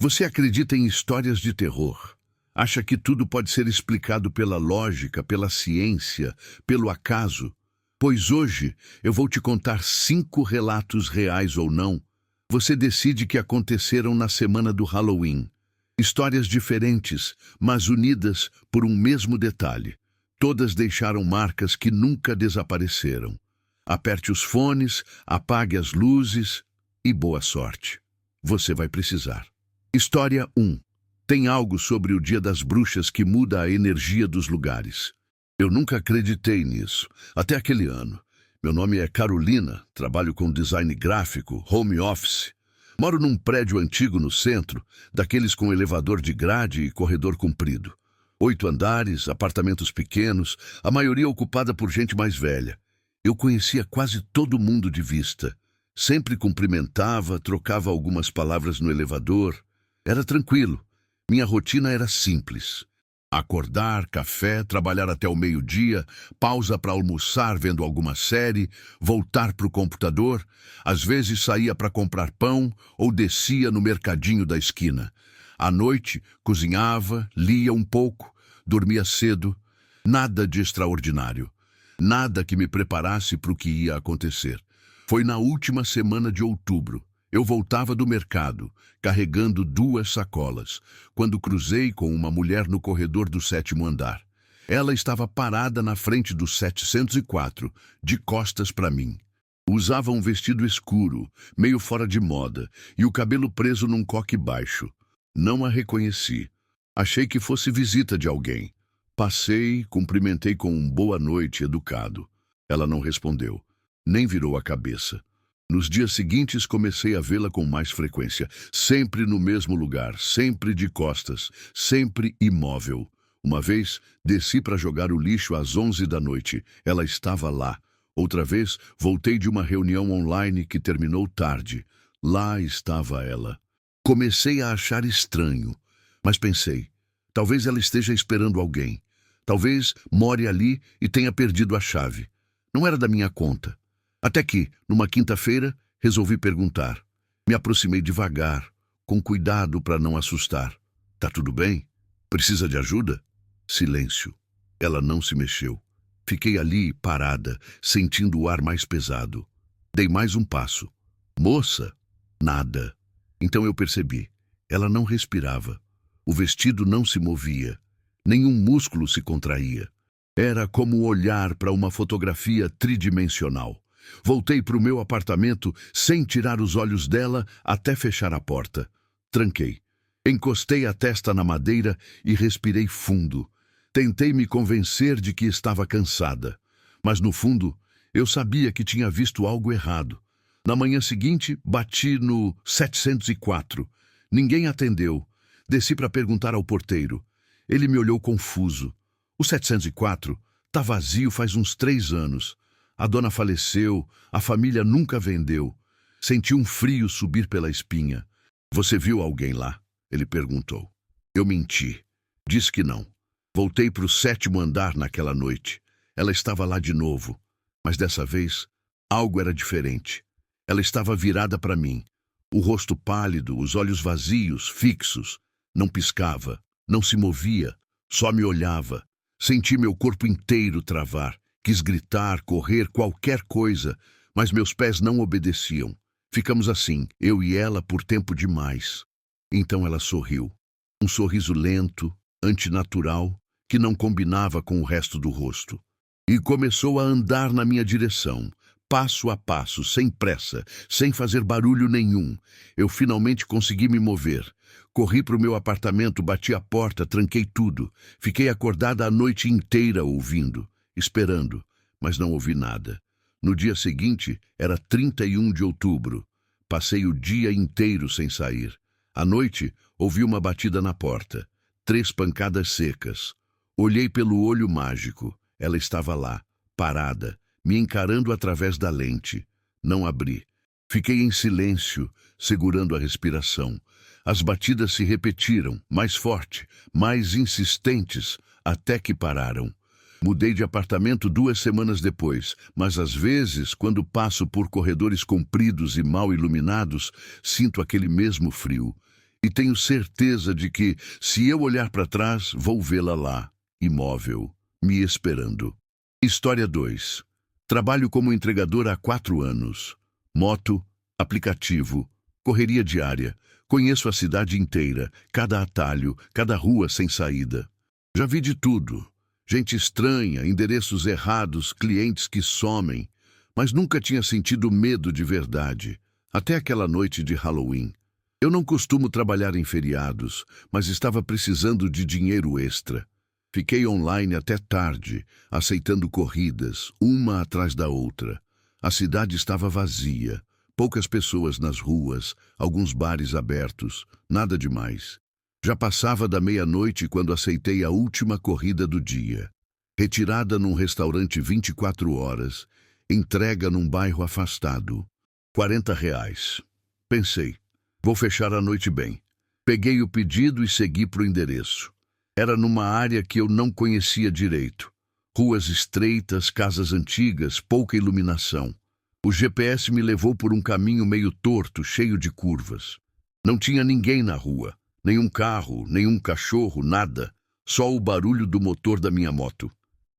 Você acredita em histórias de terror? Acha que tudo pode ser explicado pela lógica, pela ciência, pelo acaso? Pois hoje eu vou te contar 5 relatos reais ou não. Você decide que aconteceram na semana do Halloween. Histórias diferentes, mas unidas por um mesmo detalhe. Todas deixaram marcas que nunca desapareceram. Aperte os fones, apague as luzes e boa sorte. Você vai precisar. História 1. Tem algo sobre o Dia das Bruxas que muda a energia dos lugares. Eu nunca acreditei nisso, até aquele ano. Meu nome é Carolina, trabalho com design gráfico, home office. Moro num prédio antigo no centro, daqueles com elevador de grade e corredor comprido. 8 andares, apartamentos pequenos, a maioria ocupada por gente mais velha. Eu conhecia quase todo mundo de vista. Sempre cumprimentava, trocava algumas palavras no elevador. Era tranquilo. Minha rotina era simples. Acordar, café, trabalhar até o meio-dia, pausa para almoçar vendo alguma série, voltar para o computador, às vezes saía para comprar pão ou descia no mercadinho da esquina. À noite, cozinhava, lia um pouco, dormia cedo. Nada de extraordinário. Nada que me preparasse para o que ia acontecer. Foi na última semana de outubro. Eu voltava do mercado, carregando 2 sacolas, quando cruzei com uma mulher no corredor do 7º andar. Ela estava parada na frente do 704, de costas para mim. Usava um vestido escuro, meio fora de moda, e o cabelo preso num coque baixo. Não a reconheci. Achei que fosse visita de alguém. Passei, cumprimentei com um boa noite educado. Ela não respondeu, nem virou a cabeça. Nos dias seguintes comecei a vê-la com mais frequência, sempre no mesmo lugar, sempre de costas, sempre imóvel. Uma vez, desci para jogar o lixo às 11 da noite. Ela estava lá. Outra vez, voltei de uma reunião online que terminou tarde. Lá estava ela. Comecei a achar estranho, mas pensei, talvez ela esteja esperando alguém. Talvez more ali e tenha perdido a chave. Não era da minha conta. Até que, numa quinta-feira, resolvi perguntar. Me aproximei devagar, com cuidado para não assustar. Tá tudo bem? Precisa de ajuda? Silêncio. Ela não se mexeu. Fiquei ali, parada, sentindo o ar mais pesado. Dei mais um passo. Moça? Nada. Então eu percebi. Ela não respirava. O vestido não se movia. Nenhum músculo se contraía. Era como olhar para uma fotografia tridimensional. Voltei para o meu apartamento sem tirar os olhos dela até fechar a porta. Tranquei. Encostei a testa na madeira e respirei fundo. Tentei me convencer de que estava cansada. Mas no fundo, eu sabia que tinha visto algo errado. Na manhã seguinte, bati no 704. Ninguém atendeu. Desci para perguntar ao porteiro. Ele me olhou confuso. O 704 tá vazio faz uns 3 anos. A dona faleceu, a família nunca vendeu. Senti um frio subir pela espinha. Você viu alguém lá? Ele perguntou. Eu menti. Disse que não. Voltei para o 7º andar naquela noite. Ela estava lá de novo. Mas dessa vez, algo era diferente. Ela estava virada para mim. O rosto pálido, os olhos vazios, fixos. Não piscava, não se movia, só me olhava. Senti meu corpo inteiro travar. Quis gritar, correr, qualquer coisa, mas meus pés não obedeciam. Ficamos assim, eu e ela, por tempo demais. Então ela sorriu. Um sorriso lento, antinatural, que não combinava com o resto do rosto. E começou a andar na minha direção, passo a passo, sem pressa, sem fazer barulho nenhum. Eu finalmente consegui me mover. Corri para o meu apartamento, bati a porta, tranquei tudo. Fiquei acordada a noite inteira ouvindo. Esperando, mas não ouvi nada. No dia seguinte, era 31 de outubro. Passei o dia inteiro sem sair. À noite, ouvi uma batida na porta. 3 pancadas secas. Olhei pelo olho mágico. Ela estava lá, parada, me encarando através da lente. Não abri. Fiquei em silêncio, segurando a respiração. As batidas se repetiram, mais forte, mais insistentes, até que pararam. Mudei de apartamento 2 semanas depois, mas às vezes, quando passo por corredores compridos e mal iluminados, sinto aquele mesmo frio. E tenho certeza de que, se eu olhar para trás, vou vê-la lá, imóvel, me esperando. História 2. Trabalho como entregador há 4 anos. Moto, aplicativo, correria diária. Conheço a cidade inteira, cada atalho, cada rua sem saída. Já vi de tudo. Gente estranha, endereços errados, clientes que somem. Mas nunca tinha sentido medo de verdade. Até aquela noite de Halloween. Eu não costumo trabalhar em feriados, mas estava precisando de dinheiro extra. Fiquei online até tarde, aceitando corridas, uma atrás da outra. A cidade estava vazia, poucas pessoas nas ruas, alguns bares abertos, nada demais. Já passava da meia-noite quando aceitei a última corrida do dia. Retirada num restaurante 24 horas, entrega num bairro afastado. R$ 40. Pensei, vou fechar a noite bem. Peguei o pedido e segui para o endereço. Era numa área que eu não conhecia direito. Ruas estreitas, casas antigas, pouca iluminação. O GPS me levou por um caminho meio torto, cheio de curvas. Não tinha ninguém na rua. Nenhum carro, nenhum cachorro, nada. Só o barulho do motor da minha moto.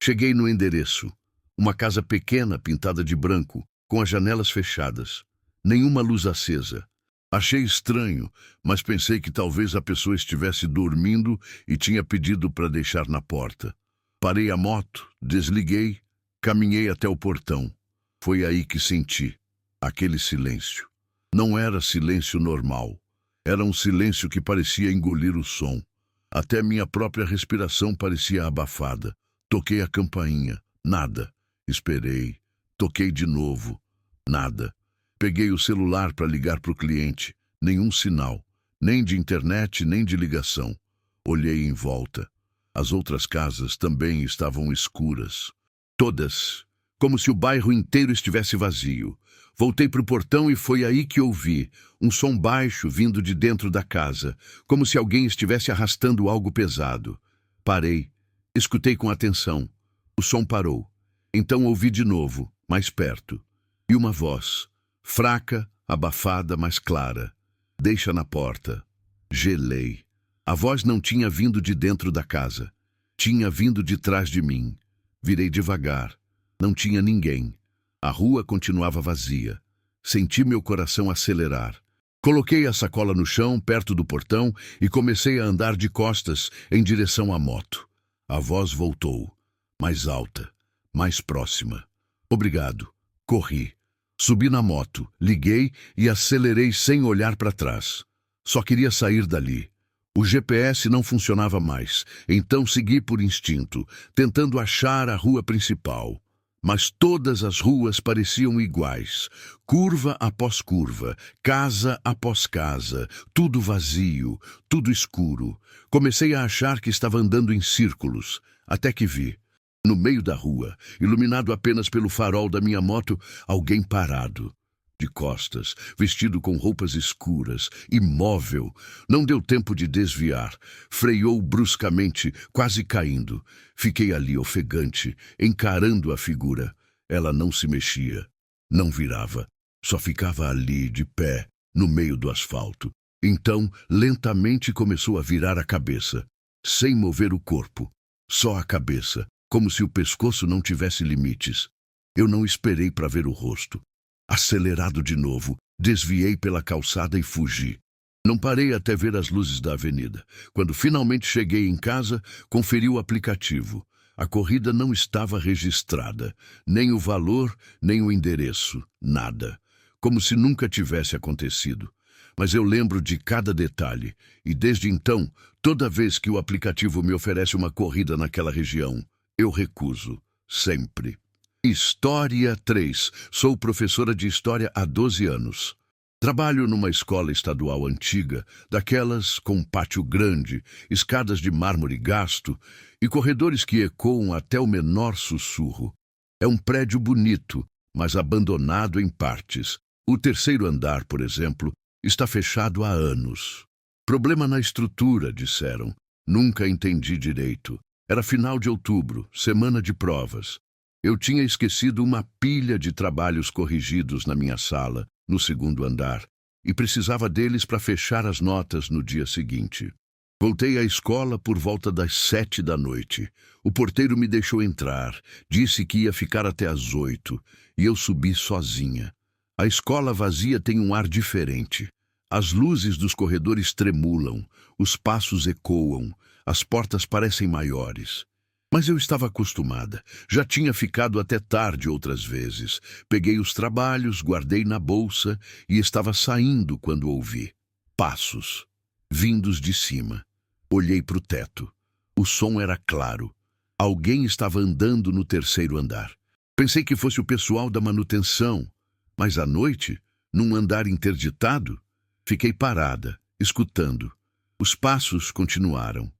Cheguei no endereço. Uma casa pequena, pintada de branco, com as janelas fechadas. Nenhuma luz acesa. Achei estranho, mas pensei que talvez a pessoa estivesse dormindo e tinha pedido para deixar na porta. Parei a moto, desliguei, caminhei até o portão. Foi aí que senti aquele silêncio. Não era silêncio normal. Era um silêncio que parecia engolir o som. Até minha própria respiração parecia abafada. Toquei a campainha. Nada. Esperei. Toquei de novo. Nada. Peguei o celular para ligar para o cliente. Nenhum sinal. Nem de internet, nem de ligação. Olhei em volta. As outras casas também estavam escuras. Todas. Como se o bairro inteiro estivesse vazio. Voltei para o portão e foi aí que ouvi um som baixo vindo de dentro da casa, como se alguém estivesse arrastando algo pesado. Parei. Escutei com atenção. O som parou. Então ouvi de novo, mais perto. E uma voz. Fraca, abafada, mas clara. Deixa na porta. Gelei. A voz não tinha vindo de dentro da casa. Tinha vindo de trás de mim. Virei devagar. Não tinha ninguém. A rua continuava vazia. Senti meu coração acelerar. Coloquei a sacola no chão, perto do portão, e comecei a andar de costas em direção à moto. A voz voltou. Mais alta. Mais próxima. Obrigado. Corri. Subi na moto, liguei e acelerei sem olhar para trás. Só queria sair dali. O GPS não funcionava mais, então segui por instinto, tentando achar a rua principal. Mas todas as ruas pareciam iguais, curva após curva, casa após casa, tudo vazio, tudo escuro. Comecei a achar que estava andando em círculos, até que vi. No meio da rua, iluminado apenas pelo farol da minha moto, alguém parado. De costas, vestido com roupas escuras, imóvel. Não deu tempo de desviar. Freou bruscamente, quase caindo. Fiquei ali ofegante, encarando a figura. Ela não se mexia, não virava. Só ficava ali, de pé, no meio do asfalto. Então, lentamente começou a virar a cabeça, sem mover o corpo. Só a cabeça. Como se o pescoço não tivesse limites. Eu não esperei para ver o rosto. Acelerado de novo, desviei pela calçada e fugi. Não parei até ver as luzes da avenida. Quando finalmente cheguei em casa, conferi o aplicativo. A corrida não estava registrada. Nem o valor, nem o endereço. Nada. Como se nunca tivesse acontecido. Mas eu lembro de cada detalhe. E desde então, toda vez que o aplicativo me oferece uma corrida naquela região, eu recuso, sempre. História 3. Sou professora de História há 12 anos. Trabalho numa escola estadual antiga, daquelas com pátio grande, escadas de mármore gasto e corredores que ecoam até o menor sussurro. É um prédio bonito, mas abandonado em partes. O terceiro andar, por exemplo, está fechado há anos. Problema na estrutura, disseram. Nunca entendi direito. Era final de outubro, semana de provas. Eu tinha esquecido uma pilha de trabalhos corrigidos na minha sala, no segundo andar. e precisava deles para fechar as notas no dia seguinte. Voltei à escola por volta das 7 da noite. O porteiro me deixou entrar, disse que ia ficar até às 8, e eu subi sozinha. A escola vazia tem um ar diferente. As luzes dos corredores tremulam, os passos ecoam, as portas parecem maiores. Mas eu estava acostumada. Já tinha ficado até tarde outras vezes. Peguei os trabalhos, guardei na bolsa e estava saindo quando ouvi passos, vindos de cima. Olhei para o teto. O som era claro. Alguém estava andando no terceiro andar. Pensei que fosse o pessoal da manutenção, mas à noite, num andar interditado, fiquei parada, escutando. Os passos continuaram,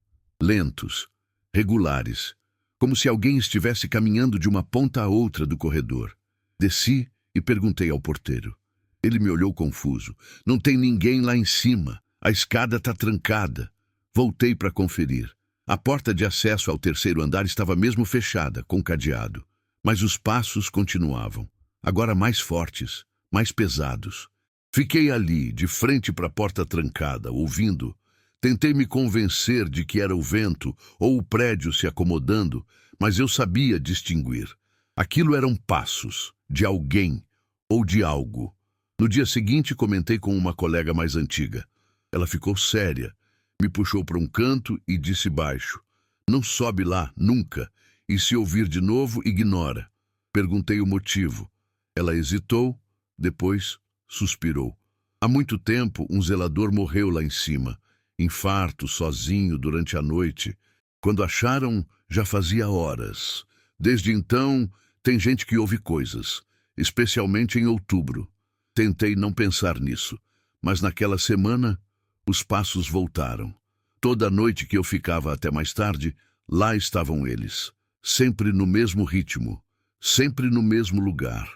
lentos, regulares, como se alguém estivesse caminhando de uma ponta a outra do corredor. Desci e perguntei ao porteiro. Ele me olhou confuso. Não tem ninguém lá em cima. A escada está trancada. Voltei para conferir. A porta de acesso ao terceiro andar estava mesmo fechada, com cadeado. Mas os passos continuavam, agora mais fortes, mais pesados. Fiquei ali, de frente para a porta trancada, ouvindo. Tentei me convencer de que era o vento ou o prédio se acomodando, mas eu sabia distinguir. Aquilo eram passos, de alguém ou de algo. No dia seguinte, comentei com uma colega mais antiga. Ela ficou séria, me puxou para um canto e disse baixo: "Não sobe lá, nunca, e se ouvir de novo, ignora." Perguntei o motivo. Ela hesitou, depois suspirou. Há muito tempo, um zelador morreu lá em cima. Infarto, sozinho, durante a noite. Quando acharam, já fazia horas. Desde então, tem gente que ouve coisas, especialmente em outubro. Tentei não pensar nisso, mas naquela semana, os passos voltaram. Toda noite que eu ficava até mais tarde, lá estavam eles. Sempre no mesmo ritmo, sempre no mesmo lugar.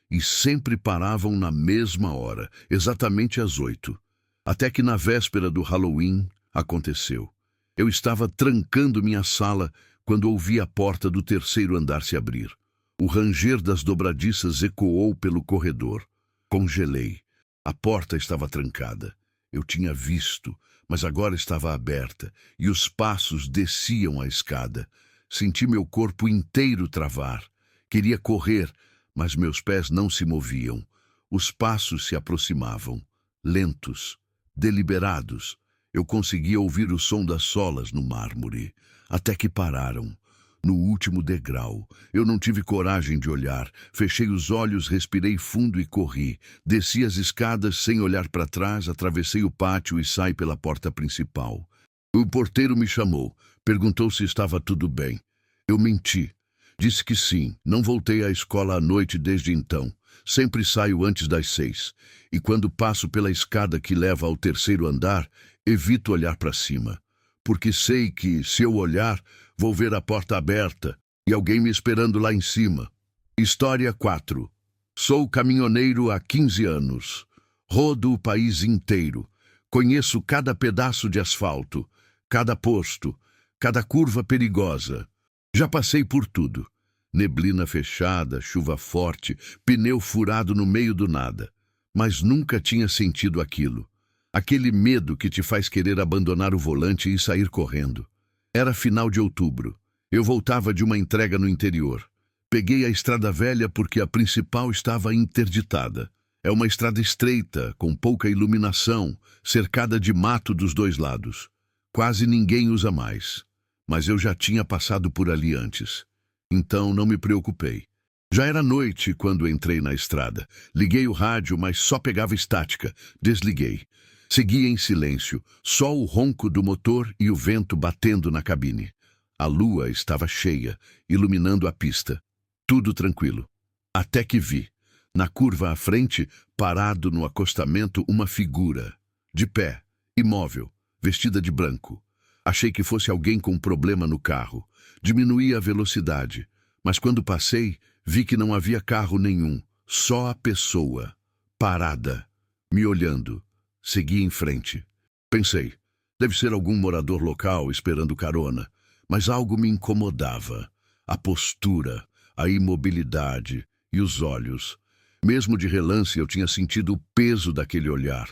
E sempre paravam na mesma hora, exatamente às 8. Até que na véspera do Halloween, aconteceu. Eu estava trancando minha sala quando ouvi a porta do terceiro andar se abrir. O ranger das dobradiças ecoou pelo corredor. Congelei. A porta estava trancada. Eu tinha visto, mas agora estava aberta, e os passos desciam a escada. Senti meu corpo inteiro travar. Queria correr, mas meus pés não se moviam. Os passos se aproximavam, lentos, deliberados. Eu conseguia ouvir o som das solas no mármore, até que pararam. No último degrau, eu não tive coragem de olhar. Fechei os olhos, respirei fundo e corri. Desci as escadas sem olhar para trás, atravessei o pátio e saí pela porta principal. O porteiro me chamou, perguntou se estava tudo bem. Eu menti. Disse que sim. Não voltei à escola à noite desde então. Sempre saio antes das 6. E quando passo pela escada que leva ao terceiro andar, evito olhar para cima. Porque sei que, se eu olhar, vou ver a porta aberta e alguém me esperando lá em cima. História 4. Sou caminhoneiro há 15 anos. Rodo o país inteiro. Conheço cada pedaço de asfalto, cada posto, cada curva perigosa. Já passei por tudo. Neblina fechada, chuva forte, pneu furado no meio do nada. Mas nunca tinha sentido aquilo. Aquele medo que te faz querer abandonar o volante e sair correndo. Era final de outubro. Eu voltava de uma entrega no interior. Peguei a estrada velha porque a principal estava interditada. É uma estrada estreita, com pouca iluminação, cercada de mato dos dois lados. Quase ninguém usa mais. Mas eu já tinha passado por ali antes. Então não me preocupei. Já era noite quando entrei na estrada. Liguei o rádio, mas só pegava estática. Desliguei. Seguia em silêncio, só o ronco do motor e o vento batendo na cabine. A lua estava cheia, iluminando a pista. Tudo tranquilo. Até que vi, na curva à frente, parado no acostamento, uma figura. De pé, imóvel, vestida de branco. Achei que fosse alguém com problema no carro. Diminuí a velocidade, mas quando passei, vi que não havia carro nenhum. Só a pessoa, parada, me olhando. Segui em frente. Pensei, deve ser algum morador local esperando carona, mas algo me incomodava. A postura, a imobilidade e os olhos. Mesmo de relance eu tinha sentido o peso daquele olhar.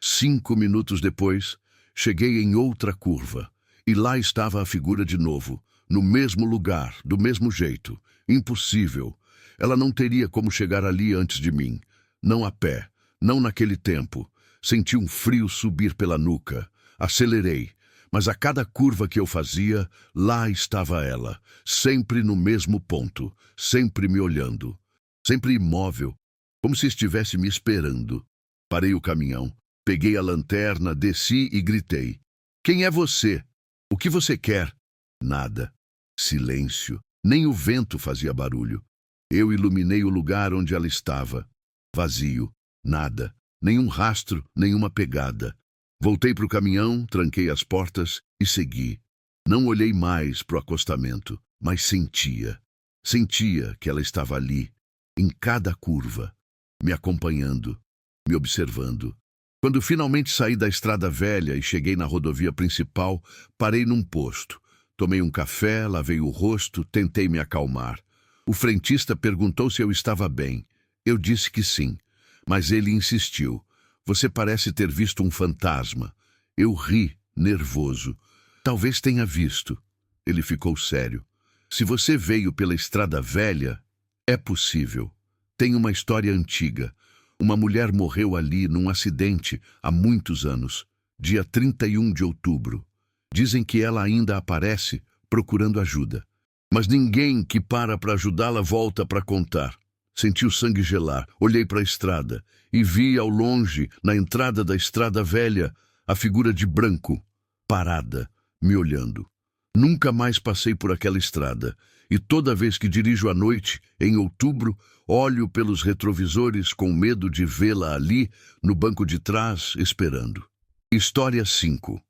5 minutos depois, cheguei em outra curva, e lá estava a figura de novo, no mesmo lugar, do mesmo jeito. Impossível. Ela não teria como chegar ali antes de mim. Não a pé, não naquele tempo. Senti um frio subir pela nuca. Acelerei, mas a cada curva que eu fazia, lá estava ela, sempre no mesmo ponto, sempre me olhando, sempre imóvel, como se estivesse me esperando. Parei o caminhão, peguei a lanterna, desci e gritei. Quem é você? O que você quer? Nada. Silêncio. Nem o vento fazia barulho. Eu iluminei o lugar onde ela estava. Vazio. Nada. Nenhum rastro, nenhuma pegada. Voltei para o caminhão, tranquei as portas e segui. Não olhei mais para o acostamento, mas sentia. Sentia que ela estava ali, em cada curva, me acompanhando, me observando. Quando finalmente saí da estrada velha e cheguei na rodovia principal, parei num posto. Tomei um café, lavei o rosto, tentei me acalmar. O frentista perguntou se eu estava bem. Eu disse que sim, mas ele insistiu. Você parece ter visto um fantasma. Eu ri, nervoso. Talvez tenha visto. Ele ficou sério. Se você veio pela estrada velha, é possível. Tem uma história antiga. Uma mulher morreu ali num acidente há muitos anos, dia 31 de outubro. Dizem que ela ainda aparece procurando ajuda. Mas ninguém que para ajudá-la volta para contar. Senti o sangue gelar, olhei para a estrada e vi ao longe, na entrada da estrada velha, a figura de branco, parada, me olhando. Nunca mais passei por aquela estrada, e toda vez que dirijo à noite, em outubro, olho pelos retrovisores com medo de vê-la ali, no banco de trás, esperando. História 5.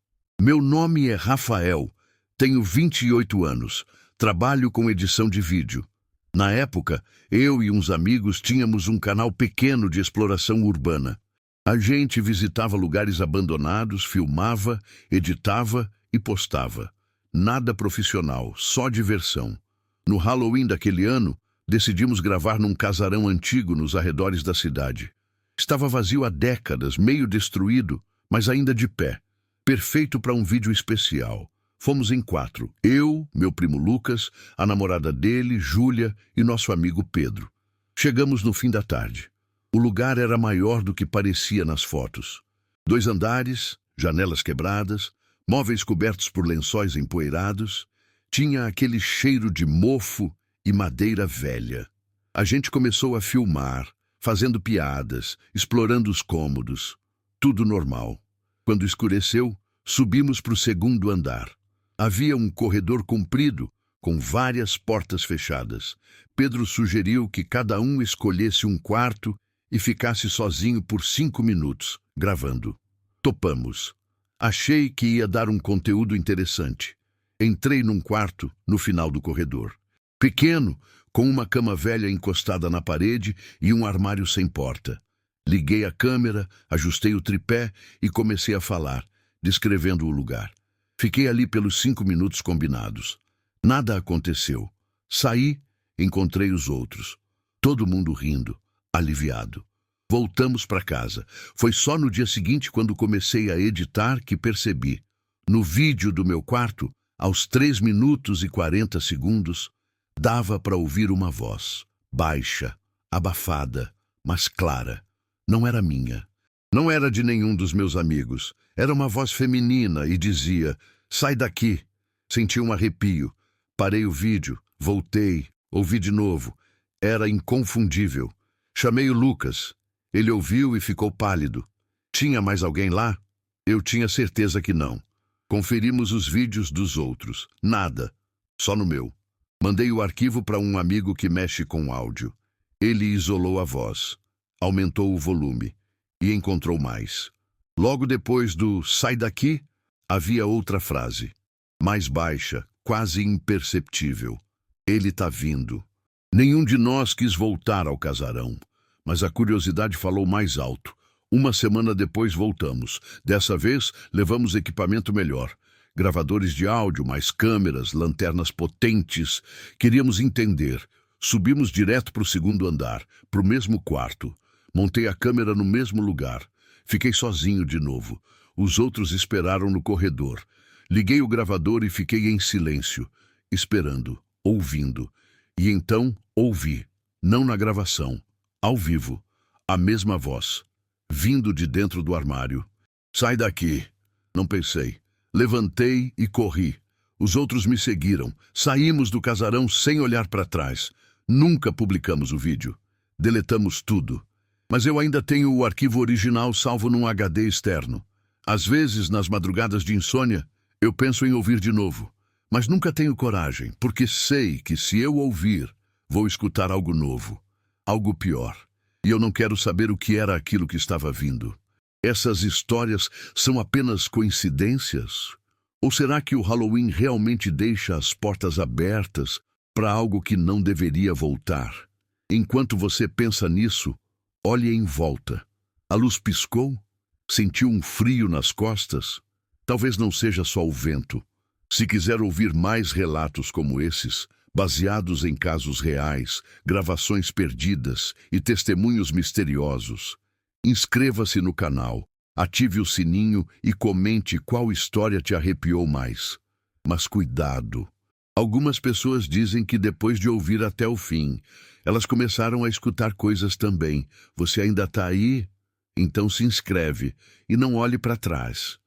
Meu nome é Rafael, tenho 28 anos, trabalho com edição de vídeo. Na época, eu e uns amigos tínhamos um canal pequeno de exploração urbana. A gente visitava lugares abandonados, filmava, editava e postava. Nada profissional, só diversão. No Halloween daquele ano, decidimos gravar num casarão antigo nos arredores da cidade. Estava vazio há décadas, meio destruído, mas ainda de pé. Perfeito para um vídeo especial. Fomos em 4. Eu, meu primo Lucas, a namorada dele, Júlia, e nosso amigo Pedro. Chegamos no fim da tarde. O lugar era maior do que parecia nas fotos. 2 andares, janelas quebradas, móveis cobertos por lençóis empoeirados. Tinha aquele cheiro de mofo e madeira velha. A gente começou a filmar, fazendo piadas, explorando os cômodos. Tudo normal. Quando escureceu, subimos para o 2º andar. Havia um corredor comprido, com várias portas fechadas. Pedro sugeriu que cada um escolhesse um quarto e ficasse sozinho por 5 minutos, gravando. Topamos. Achei que ia dar um conteúdo interessante. Entrei num quarto, no final do corredor. Pequeno, com uma cama velha encostada na parede e um armário sem porta. Liguei a câmera, ajustei o tripé e comecei a falar, descrevendo o lugar. Fiquei ali pelos 5 minutos combinados. Nada aconteceu. Saí, encontrei os outros. Todo mundo rindo, aliviado. Voltamos para casa. Foi só no dia seguinte, quando comecei a editar, que percebi. No vídeo do meu quarto, aos 3 minutos e 40 segundos, dava para ouvir uma voz, baixa, abafada, mas clara. Não era minha. Não era de nenhum dos meus amigos. Era uma voz feminina e dizia, sai daqui. Senti um arrepio. Parei o vídeo, voltei, ouvi de novo. Era inconfundível. Chamei o Lucas. Ele ouviu e ficou pálido. Tinha mais alguém lá? Eu tinha certeza que não. Conferimos os vídeos dos outros. Nada. Só no meu. Mandei o arquivo para um amigo que mexe com áudio. Ele isolou a voz. Aumentou o volume. E encontrou mais. Logo depois do sai daqui, havia outra frase. Mais baixa, quase imperceptível. Ele tá vindo. Nenhum de nós quis voltar ao casarão, mas a curiosidade falou mais alto. Uma semana depois voltamos. Dessa vez, levamos equipamento melhor. Gravadores de áudio, mais câmeras, lanternas potentes. Queríamos entender. Subimos direto para o 2º andar, para o mesmo quarto. Montei a câmera no mesmo lugar. Fiquei sozinho de novo. Os outros esperaram no corredor. Liguei o gravador e fiquei em silêncio, esperando, ouvindo. E então ouvi, não na gravação, ao vivo, a mesma voz, vindo de dentro do armário. Sai daqui! Não pensei. Levantei e corri. Os outros me seguiram. Saímos do casarão sem olhar para trás. Nunca publicamos o vídeo. Deletamos tudo. Mas eu ainda tenho o arquivo original salvo num HD externo. Às vezes, nas madrugadas de insônia, eu penso em ouvir de novo. Mas nunca tenho coragem, porque sei que se eu ouvir, vou escutar algo novo, algo pior. E eu não quero saber o que era aquilo que estava vindo. Essas histórias são apenas coincidências? Ou será que o Halloween realmente deixa as portas abertas para algo que não deveria voltar? Enquanto você pensa nisso, olhe em volta. A luz piscou? Sentiu um frio nas costas? Talvez não seja só o vento. Se quiser ouvir mais relatos como esses, baseados em casos reais, gravações perdidas e testemunhos misteriosos, inscreva-se no canal, ative o sininho e comente qual história te arrepiou mais. Mas cuidado! Algumas pessoas dizem que depois de ouvir até o fim, elas começaram a escutar coisas também. Você ainda está aí? Então se inscreve e não olhe para trás.